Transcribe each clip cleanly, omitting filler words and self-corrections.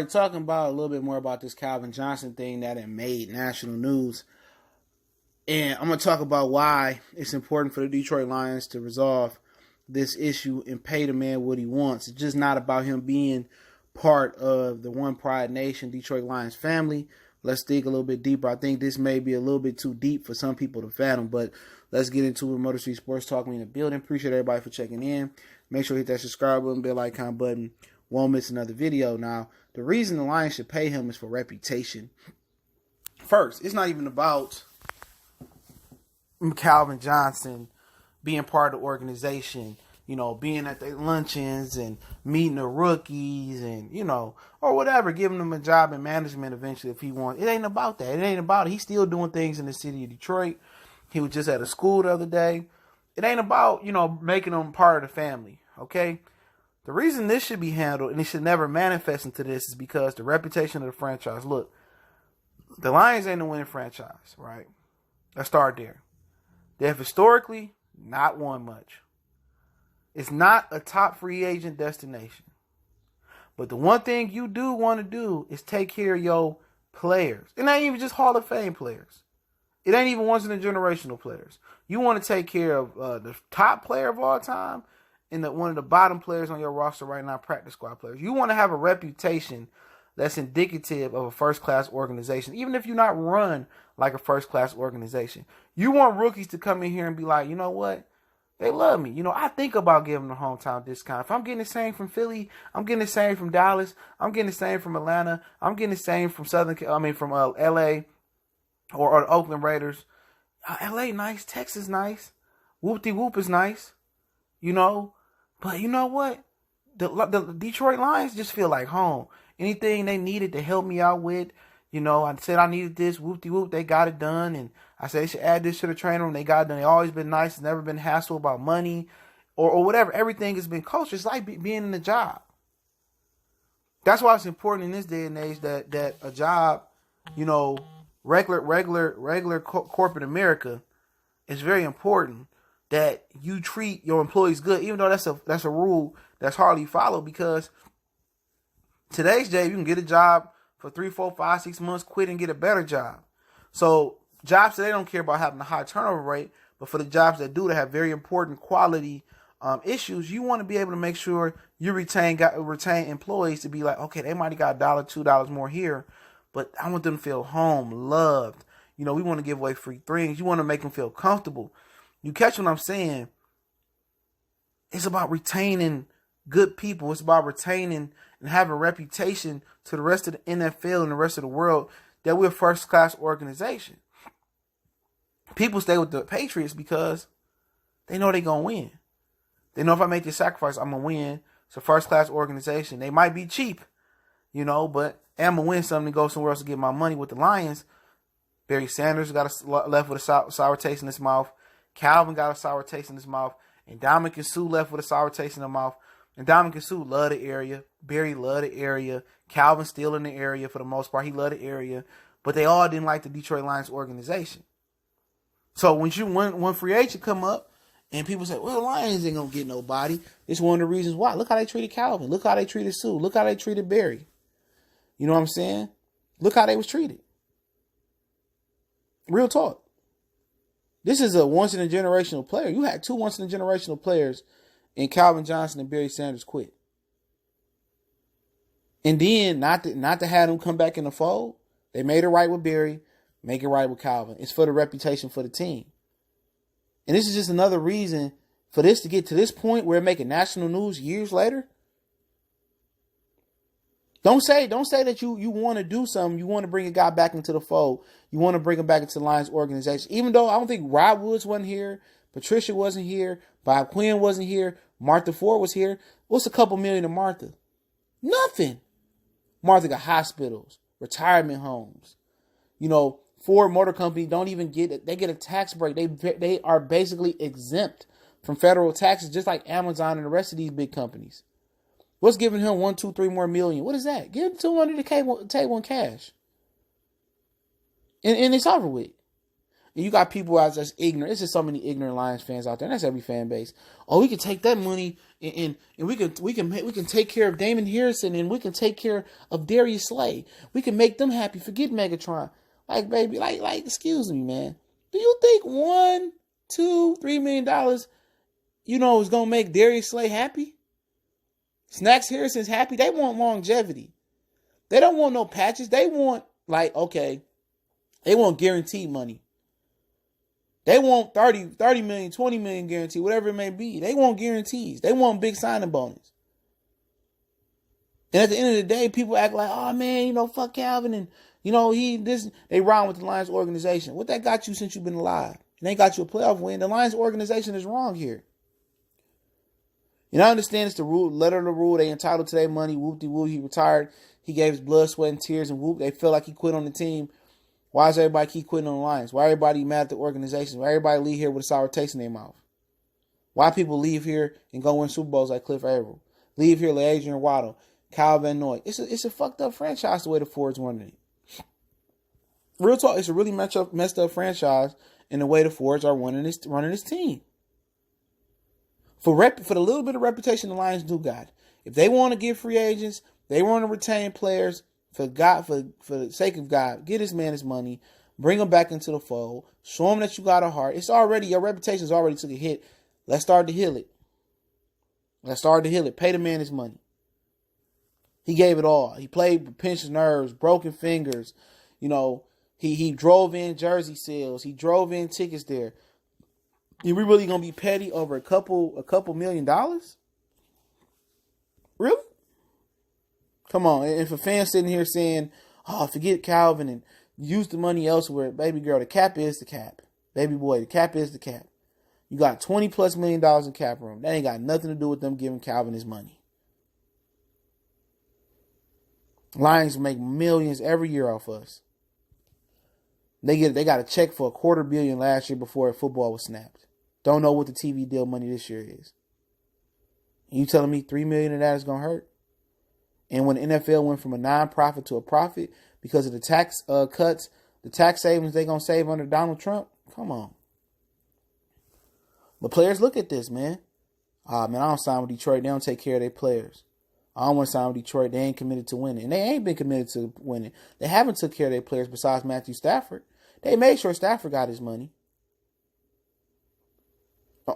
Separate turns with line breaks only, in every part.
right, talking about a little bit more about this Calvin Johnson thing that it made national news. And I'm going to talk about why it's important for the Detroit Lions to resolve this issue and pay the man what he wants. It's just not about him being part of the One Pride Nation Detroit Lions family. Let's dig a little bit deeper. I think this may be a little bit too deep for some people to fathom, but let's get into it. Motor Street Sports Talk, we in the building. Appreciate everybody for checking in. Make sure you hit that subscribe button, bell icon button. Won't miss another video. Now, the reason the Lions should pay him is for reputation. First, it's not even about Calvin Johnson being part of the organization, you know, being at their luncheons and meeting the rookies and, you know, or whatever, giving them a job in management eventually if he wants. It ain't about that. It ain't about it. He's still doing things in the city of Detroit. He was just at a school the other day. It ain't about, you know, making them part of the family, okay? The reason this should be handled, and it should never manifest into this, is because the reputation of the franchise. Look, the Lions ain't a winning franchise, right? Let's start there. They have historically not won much. It's not a top free agent destination. But the one thing you do want to do is take care of your players. It ain't even just Hall of Fame players. It ain't even once in a generational players. You want to take care of the top player of all time and one of the bottom players on your roster right now, practice squad players. You want to have a reputation that's indicative of a first-class organization, even if you're not run like a first-class organization. You want rookies to come in here and be like, you know what? They love me. You know, I think about giving them a hometown discount. If I'm getting the same from Philly, I'm getting the same from Dallas, I'm getting the same from Atlanta, I'm getting the same from from LA or the Oakland Raiders. LA nice, Texas nice, whoop-de-whoop is nice, you know. But you know what? The Detroit Lions just feel like home. Anything they needed to help me out with, you know, I said I needed this, whoop-de-whoop, they got it done. And I said they should add this to the training room, they got it done. They always been nice, never been hassled about money or whatever. Everything has been kosher. It's like being in a job. That's why it's important in this day and age that a job, you know, regular corporate America, is very important that you treat your employees good, even though that's a rule that's hardly followed, because today's day, you can get a job for 3, 4, 5, 6 months, quit and get a better job. So jobs today don't care about having a high turnover rate, but for the jobs that do, that have very important quality issues, you want to be able to make sure you retain employees to be like, okay, they might have got $1, $2 more here, but I want them to feel home, loved. You know, we want to give away free things. You want to make them feel comfortable. You catch what I'm saying? It's about retaining good people. It's about retaining and having a reputation to the rest of the NFL and the rest of the world that we're a first-class organization. People stay with the Patriots because they know they're going to win. They know if I make this sacrifice, I'm going to win. It's a first-class organization. They might be cheap, you know, but I'm going to win something to go somewhere else to get my money. With the Lions, Barry Sanders got left with a sour taste in his mouth. Calvin got a sour taste in his mouth. And Ndamukong Suh left with a sour taste in their mouth. And Ndamukong Suh loved the area. Barry loved the area. Calvin still in the area for the most part. He loved the area. But they all didn't like the Detroit Lions organization. So when free agent come up and people say, well, the Lions ain't going to get nobody, it's one of the reasons why. Look how they treated Calvin. Look how they treated Suh. Look how they treated Barry. You know what I'm saying? Look how they was treated. Real talk. This is a once-in-a-generational player. You had 2 once-in-a-generational players in Calvin Johnson and Barry Sanders quit. And then, not to have them come back in the fold, they made it right with Barry, make it right with Calvin. It's for the reputation for the team. And this is just another reason for this to get to this point where it making national news years later. Don't say that you want to do something. You want to bring a guy back into the fold. You want to bring him back into the Lions organization. Even though I don't think Rod Woods wasn't here, Patricia wasn't here, Bob Quinn wasn't here, Martha Ford was here. What's a couple million to Martha? Nothing. Martha got hospitals, retirement homes. You know, Ford Motor Company don't even get it. They get a tax break. They are basically exempt from federal taxes, just like Amazon and the rest of these big companies. What's giving him 1, 2, 3 more million? What is that? Give him $200 to table in cash. And it's over with. And you got people out that's ignorant. There's just so many ignorant Lions fans out there. And that's every fan base. Oh, we can take that money and we can take care of Damon Harrison and we can take care of Darius Slay. We can make them happy. Forget Megatron. Like, baby, like, excuse me, man. Do you think $1, $2, $3 million, is gonna make Darius Slay happy? Snacks Harrison's happy. They want longevity. They don't want no patches. They want, they want guaranteed money. They want 30 million, 20 million guarantee, whatever it may be. They want guarantees. They want big signing bonus. And at the end of the day, people act like, oh man, fuck Calvin and they rhyme with the Lions organization. What that got you since you've been alive? And they got you a playoff win. The Lions organization is wrong here. I understand it's the rule, letter of the rule. They entitled to their money. Whoop-de-whoop. He retired. He gave his blood, sweat, and tears, and whoop. They feel like he quit on the team. Why does everybody keep quitting on the Lions? Why everybody mad at the organization? Why everybody leave here with a sour taste in their mouth? Why people leave here and go win Super Bowls like Cliff Averill? Leave here like Adrian Waddle, Kyle Van Noy. It's a fucked up franchise the way the Fords running it. Real talk, it's a really messed up franchise in the way the Fords are running this team. For the little bit of reputation the Lions do got, if they want to get free agents, they want to retain players. For the sake of God, get this man his money, bring him back into the fold, show him that you got a heart. Your reputation's already took a hit. Let's start to heal it. Pay the man his money. He gave it all. He played, pinched his nerves, broken fingers. He drove in jersey sales. He drove in tickets there. Are we really gonna be petty over a couple $1 million? Really? Come on. And for fans sitting here saying, oh, forget Calvin and use the money elsewhere, baby girl, the cap is the cap. Baby boy, the cap is the cap. You got $20+ million in cap room. That ain't got nothing to do with them giving Calvin his money. Lions make millions every year off us. They got a check for $250 million last year before football was snapped. Don't know what the TV deal money this year is. And you telling me $3 million of that is gonna hurt? And when the NFL went from a non-profit to a profit because of the tax cuts, the tax savings they're going to save under Donald Trump, come on. But players look at this, man. I don't sign with Detroit. They don't take care of their players. I don't want to sign with Detroit. They ain't committed to winning. And they ain't been committed to winning. They haven't took care of their players besides Matthew Stafford. They made sure Stafford got his money.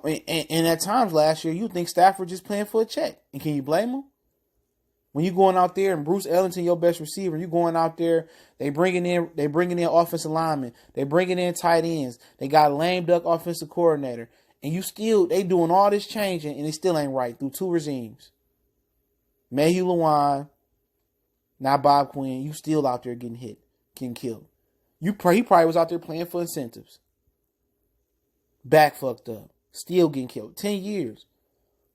And at times last year, you think Stafford just playing for a check. And can you blame him? When you going out there and Bruce Ellington, your best receiver, you going out there, they bringing in offensive linemen, they bringing in tight ends, they got a lame duck offensive coordinator, and they doing all this changing and it still ain't right through two regimes. Mayhew Lewan, not Bob Quinn, you still out there getting hit, getting killed. He probably was out there playing for incentives. Back fucked up, still getting killed. 10 years.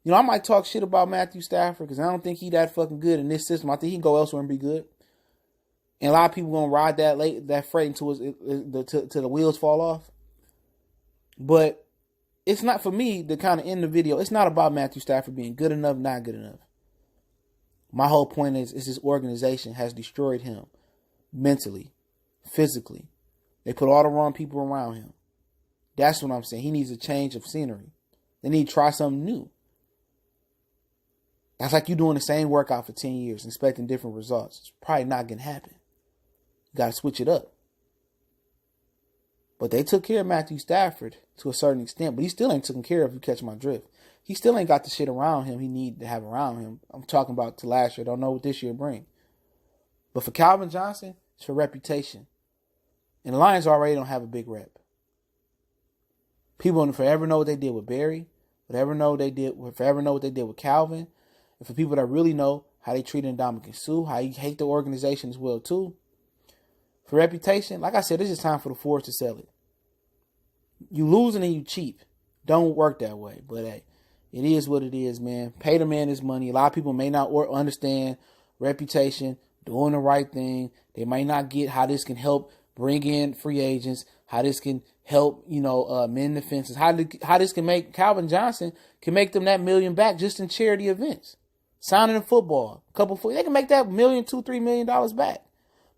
I might talk shit about Matthew Stafford because I don't think he that fucking good in this system. I think he can go elsewhere and be good. And a lot of people gonna ride that freight until the wheels fall off. But it's not, for me, to kind of end the video, it's not about Matthew Stafford being good enough, not good enough. My whole point is this organization has destroyed him mentally, physically. They put all the wrong people around him. That's what I'm saying. He needs a change of scenery. They need to try something new. That's like you doing the same workout for 10 years, expecting different results. It's probably not going to happen. You got to switch it up. But they took care of Matthew Stafford to a certain extent, but he still ain't taken care of, if you catch my drift. He still ain't got the shit around him he need to have around him. I'm talking about to last year. Don't know what this year bring. But for Calvin Johnson, it's for reputation. And the Lions already don't have a big rep. People will forever know what they did with Barry, forever know what they did with Calvin. And for people that really know how they treated Ndamukong Suh, how you hate the organization as well too. For reputation, like I said, this is time for the Fords to sell it. You losing and you cheap. Don't work that way. But hey, it is what it is, man. Pay the man his money. A lot of people may not understand reputation, doing the right thing. They might not get how this can help bring in free agents, how this can help, mend the fences, how this can make Calvin Johnson can make them that $1 million back just in charity events. Signing in football, they can make that $1 million, $2, $3 million back.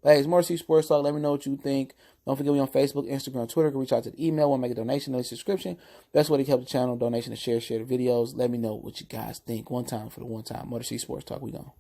But hey, it's More C Sports Talk. Let me know what you think. Don't forget we on Facebook, Instagram, Twitter. You can reach out to the email. Want to make a donation, a subscription. Best way to help the channel, donation, and share the videos. Let me know what you guys think. One time for the one time. Motor City Sports Talk. We gone.